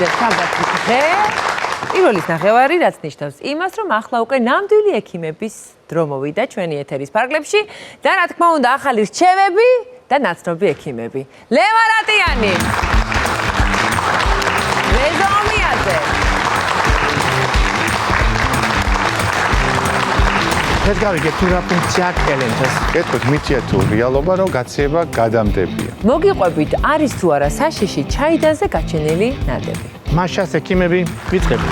მოვიდეთ შაბათის დღე. პირველის ნახევარი რაც ნიშნავს იმას, რომ ახლა უკვე ნამდვილი ექიმების დრო მოვიდა ჩვენი ეთერის ფარგლებში და რა თქმა უნდა ახალი რჩევები და ნაცნობი ექიმები. ლევან რატიანი. რეზო ომიაძე. ეს გავიგეთ თუ რა ფუნქცია აქვს ელენთას. კეთოთ მიწია თუ რეალობა რომ გაცება გადამდებია. მოგიყვებით არის თუ არა საშიში ჩაიდანზე გაჩენილი ნადები. მაშას ექიმები ვიწყებთ.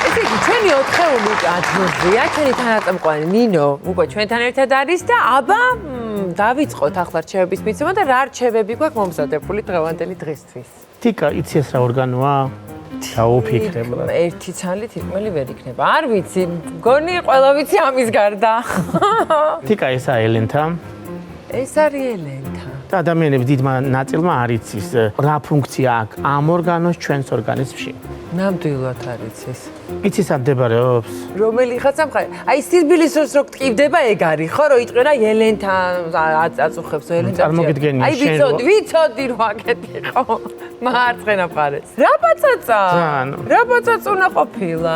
ესე იგი ჩვენი 4-ეული ადგილზეა, ჩვენი თანაწამყვანი ნინო უკვე ჩვენთან ერთად არის და აბა დავიწყოთ ახლა რჩევების მიცემა და რა რჩევები გვაქვს მომზადებული დღევანდელი დღისთვის. თიკა იცი ეს რა ორგანოა? დაუფიქრებლად. ერთი ცალი თითქმელი ვერ იქნება. არ ვიცი, მგონი ყველა ვიცი ამის გარდა. თიკა ესა ელენთა. ეს არის ელენთა. და ადამიანების დიდმა ნაწილმა არ იცის რა ფუნქცია აქვს ამ ორგანოს ჩვენს ორგანიზმში. ნამდვილად არ იცის. იცის ამ მდებარეობს. რომელი ხაცა მხარე? აი სირბილისოს რო ტკივდება ეგ არის, ხო, რომ იტყვი რა ელენთა აწუხებს ელენთა. წარმოგიდგენია შენ. აი ვიცოდი რომ აკეთი ხო. მარცხენა მხარეს. რა ბაცაცა? რა ბაცაცა უნდა ყოფილა?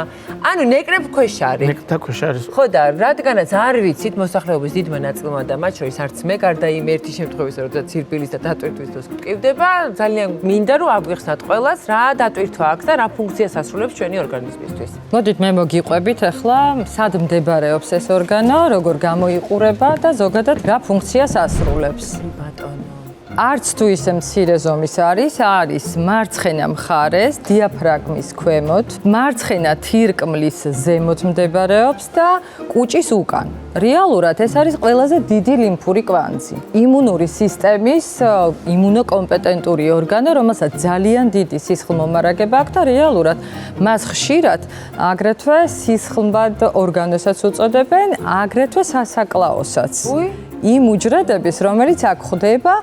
ანუ ნეკრებ ქვეშ არის. ნეკრებთა ქვეშ არის. ხო და რადგანაც არ ვიცით მოსახლეობის დიდმა ნაწილმა და მათ შორის არც მე გარდა იმ ერთი შემთხვევისა, როცა ცირბილის და დატვირთვის დროს ტკივდება, ძალიან მინდა რომ აგვიხსნათ ყველას რა დატვირთვა აქვს და რა ფუნქციას ასრულებს ჩვენი ორგანიზმისთვის. მოდით მე მოგიყვებით ახლა სად მდებარეობს ეს ორგანო, როგორ გამოიყურება და ზოგადად რა ფუნქციას ასრულებს. ბატონო. არც თუ ისე მცირე ზომის არის მარცხენა მხარეს დიაფრაგმის ქვემოთ, მარცხენა თირკმლის ზემოთ მდებარეობს და კუჭის უკან. რეალურად ეს არის ყველაზე დიდი ლიმფური კვანძი. იმუნური სისტემის იმუნოკომპეტენტური ორგანო, რომელსაც ძალიან დიდი სისხლმომარაგება აქვს და რეალურად მას ხშირად აგრეთვე სისხლბად ორგანოსაც უწოდებენ, აგრეთვე სასაკლაოსაც. იმ უჯრედების, რომელიც აქ ხვდება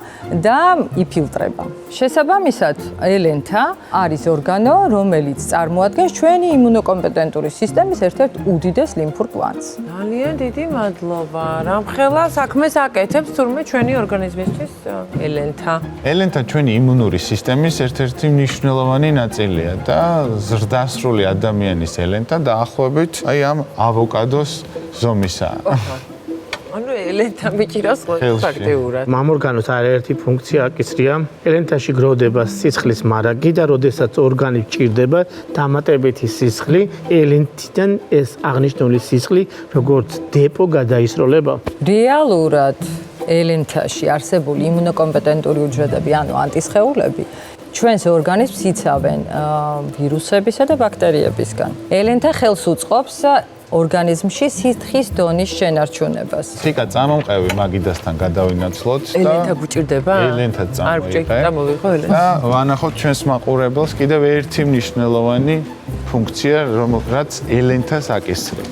და იფილტრება. შესაბამისად, ელენთა არის ორგანო, რომელიც წარმოადგენს ჩვენი იმუნოკომპეტენტური სისტემის ერთ-ერთ უდიდეს ლიმფურ კვანძს. ძალიან დიდი მადლობა. რამხელა საქმეს აკეთებს თურმე ჩვენი ორგანიზმისთვის ელენთა. ელენთა ჩვენი იმუნური სისტემის ერთ-ერთი მნიშვნელოვანი ნაწილია და ზრდასრული ადამიანის ელენთა დაახლოებით აი ამ ავოკადოს ზომისაა. ანუ ელენთა მიჭირავს ფაქტიურად. ამ ორგანოს არაერთი ფუნქცია აკისრია. ელენთაში გროვდება სისხლის მარაგი და როდესაც ორგანი ჭირდება დამატებითი სისხლი, ელენთიდან ეს აღნიშნული სისხლი როგორც დეპო გადაისროლება. რეალურად ელენთაში არსებული იმუნოკომპეტენტური უჯრედები, ანუ ანტისხეულები, ჩვენს ორგანიზმს იცავენ ვირუსებისა და ბაქტერიებისგან. ელენთა ხელს უწყობს ორგანიზმში სითხის დონის შენარჩუნებას. თიკა წამომყევი მაგიდასთან გადავინაცვლოთ და ელენთა გვჭირდება? ელენთა წამოიღე. და ვანახოთ ჩვენს მაყურებელს კიდევ ერთი მნიშვნელოვანი ფუნქცია, რომელიც ელენთას აკისრებს.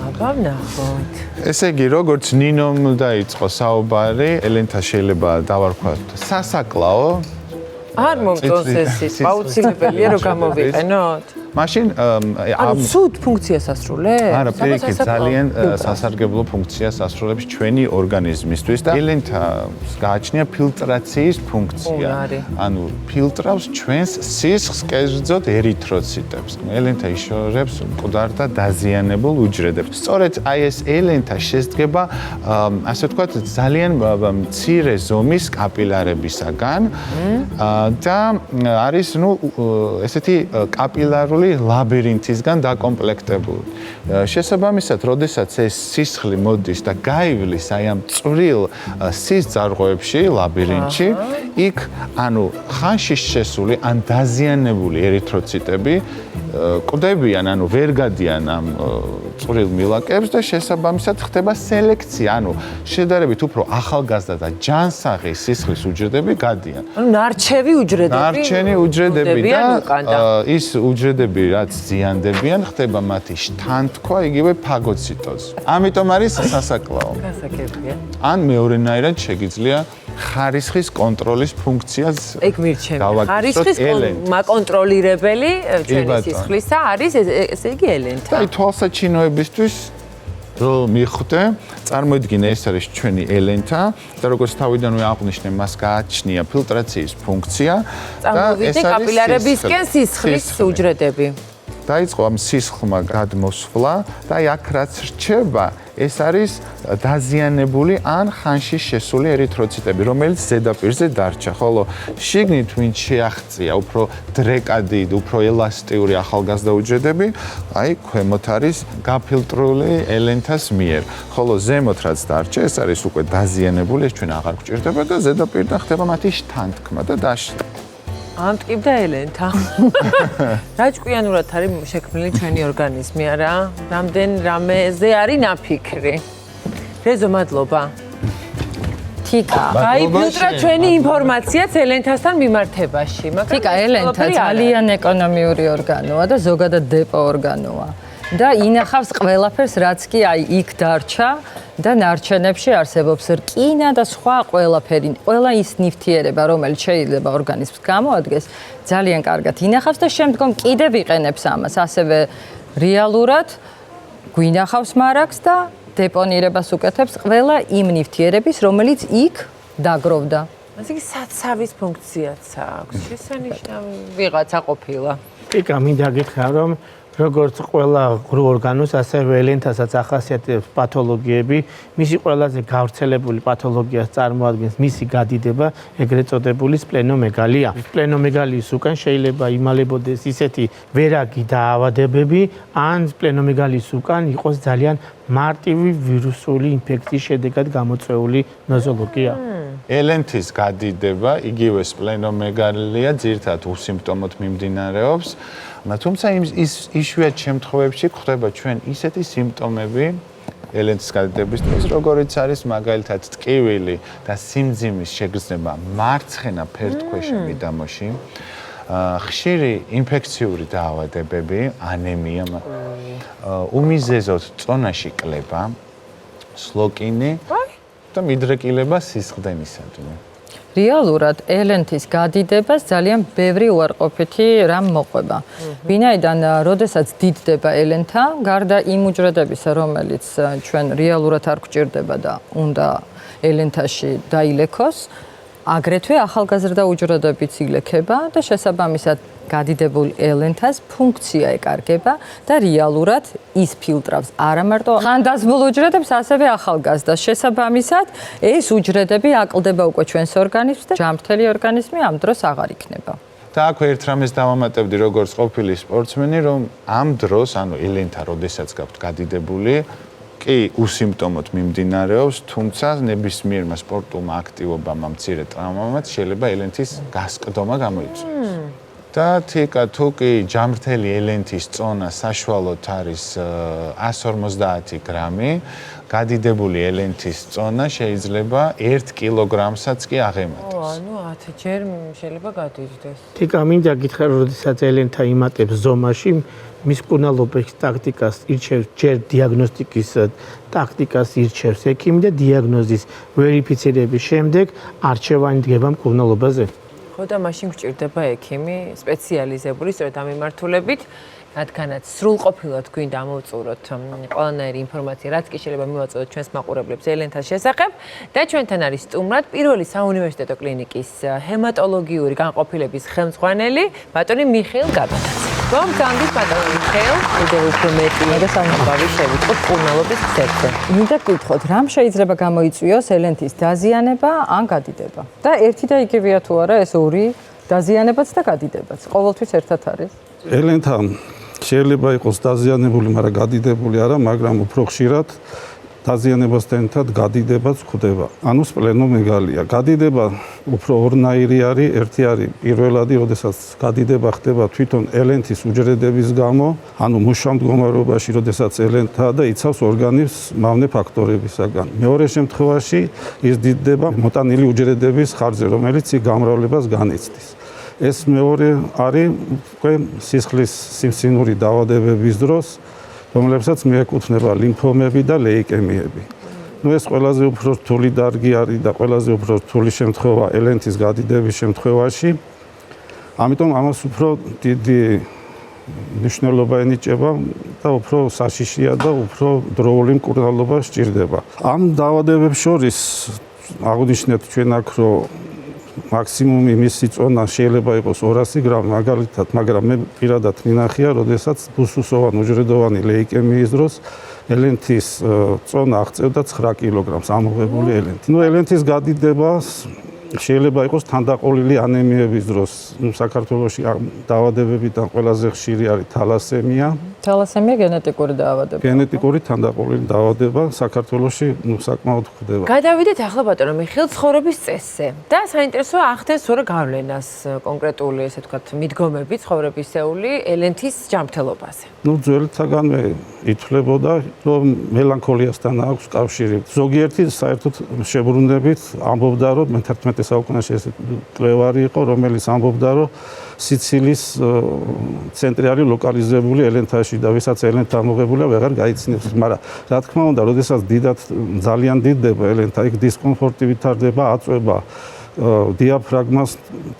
აბა ვნახოთ. ესე იგი, როგორც ნინომ დაიწყო საუბარი, ელენთა შეიძლება დავარქვათ სასაკლაო. არ მომწონს ეს ის, აუცილებელია რომ გამოვიყენოთ. მაშინ ანუ სუდ ფუნქციას ასრულებს? არა, პირიქით ძალიან სასარგებლო ფუნქციას ასრულებს ჩვენი ორგანიზმისთვის და ელენთას გააჩნია ფილტრაციის ფუნქცია. ანუ ფილტრავს ჩვენს სისხლს კერძოდ ერითროციტებს. ელენთა იშორებს მკვდარ და დაზიანებულ უჯრედებს. სწორედ აი ეს ელენთა შედგება, ასე ვთქვათ, ძალიან მცირე ზომის კაპილარებისაგან და არის, ესეთი კაპილარული ლაბირინთისგან დაკომპლექტებული. შესაბამისად, როდესაც ეს სისხლი მოდის და გაივლის აი ამ წვრილ სისწარღვეებში, ლაბირინთში, იქ ანუ ხანში შესული ან დაზიანებული ერითროციტები კვდებიან, ანუ ვერ გადიან ამ წვრილ მილაკებს და შესაბამისად ხდება სელექცია, ანუ შედარებით უფრო ახალგაზრდა და ჯანსაღი სისხლის უჯრედები გადიან. ანუ ნარჩევი უჯრედები. ნარჩენი უჯრედები და ის უჯრედები რაც ზიანდებიან, ხდება მათი შთანთქვა იგივე ფაგოციტოზი. ამიტომ არის სასაკლაო. გასაგებია. ან მეორენაირად შეგიძლია ხარისხის კონტროლის ფუნქციას ეგ მირჩევი. ხარისხის მაკონტროლირებელი ჩვენი სისხლისა არის ესე იგი ელენთა. აი თვალსაჩინოებისთვის რომ მიხვდე, წარმოიდგინე ეს არის ჩვენი ელენთა და როგორც თავიდანვე აღვნიშნე, მას გააჩნია ფილტრაციის ფუნქცია წარმოვიდი კაპილარებისკენ სისხლის უჯრედები. დაიწყო ამ სისხლმა გადმოსვლა და აქ რაც რჩება, ეს არის დაზიანებული ან ხანში შესული ერითროციტები, რომელიც ზედაპირზე დარჩა, ხოლო შიგნით ვინც შეაღწია უფრო დრეკადი, უფრო ელასტიური ახალგაზრდა უჯრედები, აი ქვემოთ არის გაფილტრული ელენთას მიერ, ხოლო ზემოთ რაც დარჩა, ეს არის უკვე დაზიანებული, ეს ჩვენ აღარ გვჭირდება და ზედაპირიდან ხდება მათი შთანთქმა და დაშლა. ამტკიბდა ელენთა. რა ჭკვიანურად არის შექმნილი ჩვენი ორგანიზმი, არა? რამდენ რამეზე არის ნაფიქრი. რეზო, მადლობა. თიკა. გაიფილტრა ჩვენი ინფორმაციაც ელენთასთან მიმართებაში. თიკა, ელენთა ძალიან ეკონომიური ორგანოა და ზოგადად დეპო ორგანოა. და ინახავს ყველაფერს, რაც კი აი იქ დარჩა და ნარჩენებში არსებობს რკინა და სხვა ყველაფერი. ყველა ის ნივთიერება, რომელიც შეიძლება ორგანიზმს გამოადგეს, ძალიან კარგად ინახავს და შემდგომ კიდევ იყენებს ამას. ასევე რეალურად გვინახავს მარაგს და დეპონირებას უკეთებს ყველა იმ ნივთიერების, რომელიც იქ დაგროვდა. ასე იგი საცავის ფუნქციაც აქვს. შესანიშნავი ვიღაცა ყოფილა. ტიკა მინდა გითხრა რომ როგორც ყველა ღრუ ორგანოს, ასევე ელენთასაც ახასიათებს პათოლოგიები, მისი ყველაზე გავრცელებული პათოლოგიას წარმოადგენს მისი გადიდება, ეგრეთ წოდებული სპლენომეგალია. სპლენომეგალიის უკან შეიძლება იმალებოდეს ისეთი ვერაგი დაავადებები, ან სპლენომეგალიის უკან იყოს ძალიან მარტივი ვირუსული ინფექციის შედეგად გამოწვეული ნოზოლოგია. ელენთის გადიდება, იგივე სპლენომეგალია, ძირითადად უსიმპტომოდ მიმდინარეობს. თუმცა ის იშვიათ შემთხვევებში გვხვდება ჩვენ ისეთი სიმპტომები ელენთის გადიდების დროს, როგორიც არის მაგალითად ტკივილი და სიმძიმის შეგრძნება მარცხენა ფერდქვეშა მიდამოში, ხშირი ინფექციური დაავადებები, ანემია, უმიზეზოდ წონაში კლება, სლოკინი და მიდრეკილება სისხლდენისადმი. რეალურად ელენთის გადიდებას ძალიან ბევრი უარყოფითი რამ მოყვება. ვინაიდან როდესაც დიდდება ელენთა, გარდა იმ უჯრედებისა, რომელიც ჩვენ რეალურად არ გვჭირდება და უნდა ელენთაში დაილექოს, აგრეთვე ახალგაზრდა უჯრედებიც ილექება და შესაბამისად გადიდებულ ელენთას ფუნქცია ეკარგება და რეალურად ის ფილტრავს არა მარტო ხანდაზმულ უჯრედებს, ასევე ახალგაზრდას. შესაბამისად, ეს უჯრედები აკლდება უკვე ჩვენს ორგანიზმს და ჯანმრთელი ორგანიზმი ამ დროს აღარ იქნება. და აქვე ერთ რამეს დავამატებდი, როგორც ყოფილი სპორტსმენი, რომ ამ დროს, ანუ ელენთა, როდესაც გაქვთ გადიდებული, კი უსიმპტომოდ მიმდინარეობს, თუმცა ნებისმიერმა სპორტულმა აქტივობამ, მცირე ტრავმამაც შეიძლება ელენთის გასკდომა გამოიწვიოს. და თიკა თუ კი ჯანმრთელი ელენთის წონა საშუალოდ არის 150 გრამი, გადიდებული ელენთის წონა შეიძლება 1 კილოგრამსაც კი აღემატოს. ანუ 10 ჯერ შეიძლება გადიჯდეს. თიკა მინდა გითხრა, როდესაც ელენთა იმატებს ზომაში, მის მკურნალობის ტაქტიკას ირჩევს, ჯერ დიაგნოსტიკის ტაქტიკას ირჩევს ექიმი და დიაგნოზის ვერიფიცირების შემდეგ არჩევანი დგება მკურნალობაზე. ხო და მაშინ გვჭირდება ექიმი სპეციალიზებული, სწორედ ამ მიმართულებით, რადგანაც სრულყოფილად გვინდა მოვწუროთ ყველანაირი ინფორმაცია, რაც კი შეიძლება მივაწოდოთ ჩვენს მაყურებლებს ელენთას შესახებ და ჩვენთან არის სტუმრად პირველი საუნივერსიტეტო კლინიკის ჰემატოლოგიური განყოფილების ხელმძღვანელი ბატონი მიხეილ გაბატაძე. გომგანდის ბატონი მიხეილ, კიდევ უფრო მეტი და სამბავი შევიტყოთ მკურნალობის ქსელზე. მინდა გკითხოთ, რამ შეიძლება გამოიწვიოს ელენთის დაზიანება ან გადიდება? და ერთი და იგივეა თუ არა ეს ორი დაზიანებაც და გადიდებაც? ყოველთვის ერთად არის? ელენთა შეიძლება იყოს დაზიანებული, მაგრამ გადიდებული არა, მაგრამ უფრო ხშირად დაზიანებასთან ერთად გადიდებაც ხდება. ანუ სპლენომეგალია. გადიდება უფრო ორნაირი არის, ერთი არის პირველადი, როდესაც გადიდება ხდება თვითონ ელენთის უჯრედების გამო, ანუ მუშა მდგომარეობაში, როდესაც ელენთაა და იცავს ორგანიზმს მავნე ფაქტორებისაგან. მეორე შემთხვევაში ის დიდდება მოტანილი უჯრედების ხარჯზე, რომელიც იქ გამრავლებას განიცდის. ეს მეორე არის უკვე სისხლის სიმსივნური დაავადებების დროს, რომლებსაც მიეკუთვნება ლიმფომები და ლეიკემიები. ეს ყველაზე უფრო რთული დარგი არის და ყველაზე უფრო რთული შემთხვევა ელენთის გადიდების შემთხვევაში. ამიტომ ამას უფრო დიდი მნიშვნელობა ენიჭება და უფრო საშიშია და უფრო დროული მკურნალობა სჭირდება. ამ დაავადებებს შორის აღნიშნეთ ჩვენ აქ რომ მაქსიმუმი მისი წონა შეიძლება იყოს 200 გრამი მაგალითად, მაგრამ მე პირადად მინახია, როდესაც ბუსუსოვან უჯრედოვანი ლეიკემიის დროს ელენთის წონა აღწევდა 9 კილოგრამს ამოღებული ელენთი. ნუ ელენთის გადიდება შეიძლება იყოს თანდაყოლილი ანემიების დროს. საქართველოში დაავადებებიდან ყველაზე ხშირი არის თალასემია. თალასემია გენეტიკური დაავადება. გენეტიკური თანდაყოლილი დაავადება საქართველოში საკმაოდ გვხვდება. გადავიდეთ ახლა ბატონო მიხეილ ცხოვრების წესზე და საინტერესოა ახდენს თუ რა გავლენას კონკრეტული ესე ვთქვათ მიდგომები ცხოვრებისეული ელენთის ჯანმრთელობაზე. ნუ ძველთაგანვე ითვლებოდა რომ მელანქოლიასთან აქვს კავშირი. ზოგიერთი საერთოდ შებრუნებით ამბობდა რომ მე-11 საუკუნეში ეს კვლევარი იყო რომელიც ამბობდა რომ სიცილის ცენტრი არის ლოკალიზებული ელენთაში და ვისაც ელენთა ამოღებულია ვეღარ გაიცნობს, მაგრამ რა თქმა უნდა, როდესაც დიდად ძალიან დიდდება ელენთა, იქ დისკომფორტი ვითარდება, აწვება დიაფრაგმას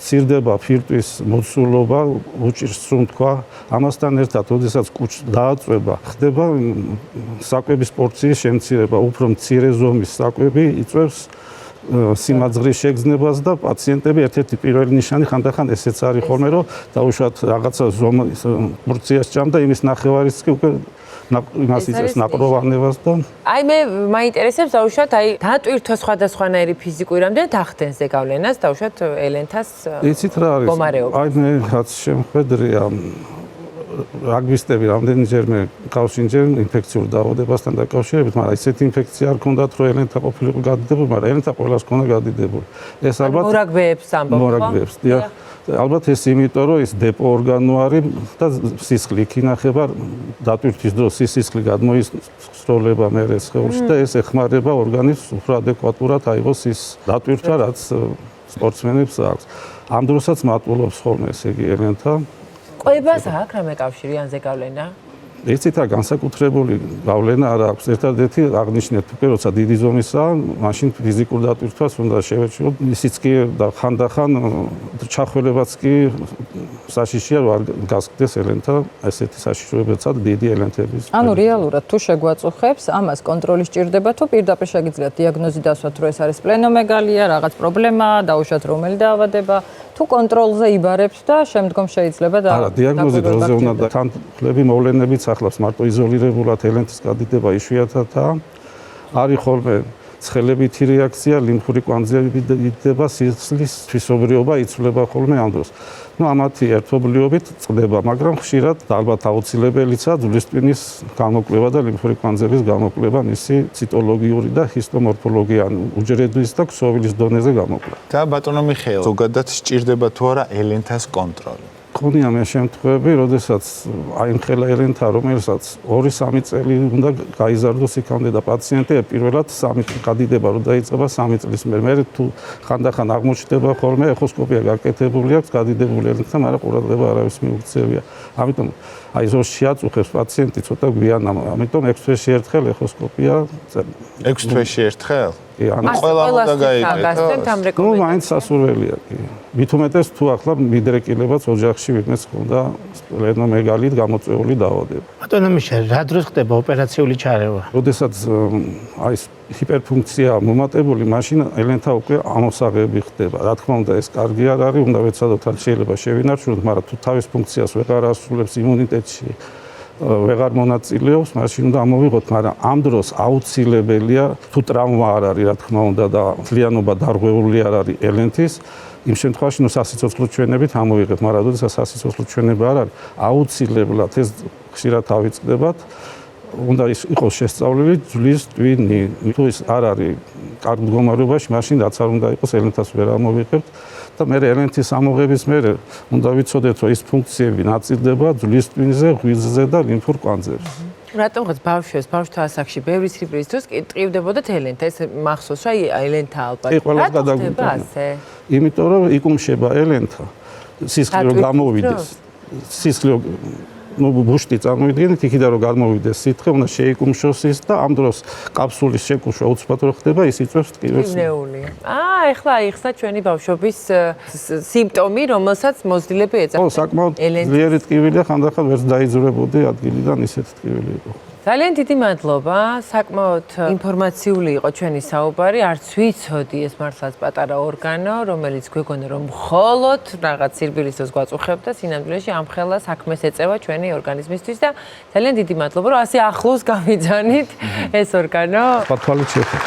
ცირდება ფირტვის მოცულობა, უჭირს სუნთქვა, ამასთან ერთად, როდესაც კუჭს დააწვება, ხდება საკვების პორციის შემცირება, უფრო მცირე ზომის საკვები იწვევს სიმაძღრის შეგრძნებას და პაციენტები ერთ-ერთი პირველი ნიშანი ხანდახან ესეც არის ხოლმე, რომ დაუშვათ რაღაცა ზომის პორციას ჭამდა, იმის ნახევარიც კი უკვე იმას იწევს ნაპროვანებას და აი მე მაინტერესებს დაუშვათ აი დატვირთვა სხვადასხვანაირი ფიზიკური რამდენად ახდენს ზეგავლენას დაუშვათ ელენთას იცით რა არის? მდგომარეობა. აი მე რაც შემხედრია აგბისტები რამდენჯერმე გავშინჯენ ინფექციურ დაავადებასთან დაკავშირებით, მაგრამ ისეთი ინფექცია არ ქონდათ, რომ ელენთა ყოფილიყო გადიდებული, მაგრამ ელენთა ყველას ქონდა გადიდებული. ეს ალბათ მორაგბეებს ამბობ, ხო? მორაგბეებს, დიახ. ალბათ ეს იმიტომ, რომ ის დეპო ორგანო არის და სისხლი იქ ინახება, დატვირთვის დროს სისხლი გადმოისროლება მერე სხეულში და ეს ეხმარება ორგანიზმს უფრო ადეკვატურად აიღოს ის დატვირთვა, რაც სპორტსმენებს აქვს. ამ დროსაც მატულობს ხოლმე ესე იგი ელენთა ყვებას აქვს რამე კავშირი ან ზეგავლენა? იცით რა განსაკუთრებული გავლენა არ აქვს. ერთადერთი აღნიშნეთ უკვე როცა დიდი ზომისაა, მაშინ ფიზიკურ დატვირთვას უნდა შევეჩიოთ. ისიც კი და ხანდახან ჩახველებაც კი საშიშია რომ არ გასკდეს ელენთა ესეთი საშიშროებებსაც დიდი ელენთების. ანუ რეალურად თუ შეგვაწუხებს, ამას კონტროლი სჭირდება თუ პირდაპირ შეგიძლიათ დიაგნოზი დასვათ, რომ ეს არის სპლენომეგალია, რაღაც პრობლემაა, დაუშვათ რომელი დაავადება, თუ კონტროლზე იბარებთ და შემდგომ შეიძლება და არა, დიაგნოზი დროზე უნდა და თანხლები მოვლენებიც ახლავს მარტო იზოლირებულად ელენთის გადიდება იშვიათადაა. არის ხოლმე ცხელებითი რეაქცია, ლიმფური კვანძები იდება, სისხლის თვისობრიობა იცვლება ხოლმე ამ დროს. ნუ ამათი ერთობლიობით წყდება, მაგრამ ხშირად და ალბათ აუცილებელიცაა ძვლის ტვინის გამოკვლევა და ლიმფური კვანძების გამოკვლევა, მისი ციტოლოგიური და ჰისტომორფოლოგიური უჯრედის და ქსოვილის დონეზე გამოკვლევა. და ბატონო მიხეილ, ზოგადად სჭირდება თუ არა ელენთას კონტროლი? ქონია მე შემთხვევები, როდესაც აიმხელა ელენთა, რომელსაც 2-3 წელი უნდა გაიზარდოს იქამდე და პაციენტი პირველად 3 გადიდება რომ დაიწყება 3 წლის მერე თუ ხანდახან აღმოჩნდება ხოლმე ეხოსკოპია გაკეთებული აქვს გადიდებული ელენთა, მაგრამ ყურადღება არავის მიუქცევია. ამიტომ აი ზოს შეაწუხებს პაციენტი ცოტა გვიან, ამიტომ 6 თვეში ერთხელ ეხოსკოპია 6 თვეში ერთხელ? კი, ანუ ყველა უნდა გაიგეთოს. ნუ მაინც სასურველია კი. მით უმეტეს თუ ახლა მიდრეკილებაც ოჯახში ვინმეს ჰქონდა სპლენომეგალით გამოწვეული დაავადება. ბატონო მიშა, რა დროს ხდება ოპერაციული ჩარევა? როდესაც აი ჰიპერფუნქცია მომატებული, მაშინ ელენთა უკვე ამოსაღები ხდება. რა თქმა უნდა, ეს კარგი არ არის, უნდა ვეცადოთ რა შეიძლება შევინარჩუნოთ, მაგრამ თუ თავის ფუნქციას ვეღარ ასრულებს იმუნიტეტში ვეღარ მონაწილეობს, მაშინ უნდა ამოვიღოთ, მაგრამ ამ დროს აუცილებელია თუ ტრავმა არ არის, რა თქმა უნდა და მთლიანობა დარღვეული არ არის ელენთის, იმ შემთხვევაში ნუ სასიცოცხლო ჩვენებით ამოვიღეთ, მაგრამ როდესაც სასიცოცხლო ჩვენება არ არის, აუცილებლად ეს ხშირად ავიწყდებათ. უნდა იყოს შესწავლილი ძვლის ტვინი. თუ ის არ არის კარგ მდგომარეობაში, მაშინ რაც არ უნდა იყოს ელენთას ვერ ამოვიღებთ. და მე ელენთის ამოღების მერე უნდა ვიცოდეთ, რომ ის ფუნქციები ნაწილდება ძვლის ტვინზე, ღვიძლზე და ლიმფურ კვანძებზე. რატომღაც ბავშვთა ასაკში ბევრი სიბრილის დროს კი ტყივდებოდათ ელენთა, ეს მახსოვს რა ელენთა ალბათ. ყველას გადაგვიტანა. იმიტომ რომ იკუმშება ელენთა, სისხლი რომ გამოვიდეს. სისხლი ბუშტი წარმოვიდგენთ, იქიდან რომ გამოვიდეს სითხე, უნდა შეიკუმშოს ის და ამ დროს კაფსულის შეკუმშვა უცბად რო ხდება, ის იწვევს ტკივილს. ნეულია. ეხლა აიხსნა ჩვენი ბავშვობის სიმპტომი, რომელსაც მოზრდილები ეწევიან. ხო, საკმაოდ ძლიერი ტკივილია, ხანდახან ვერც დაიძვრებოდი ადგილიდან, ისეთ ტკივილი იყო. ძალიან დიდი მადლობა. საკმაოდ ინფორმაციული იყო ჩვენი საუბარი. არც ვიცოდი ეს მართლაც პატარა ორგანო, რომელიც გვეგონა რომ მხოლოდ რაღაც სირბილის დროს გვაწუხებთ და სინამდვილეში ამხელა საქმეს ეწევა ჩვენი ორგანიზმისთვის და ძალიან დიდი მადლობა, რომ ასე ახლოს გავიძანით ეს ორგანო. თვალით შეხეთ.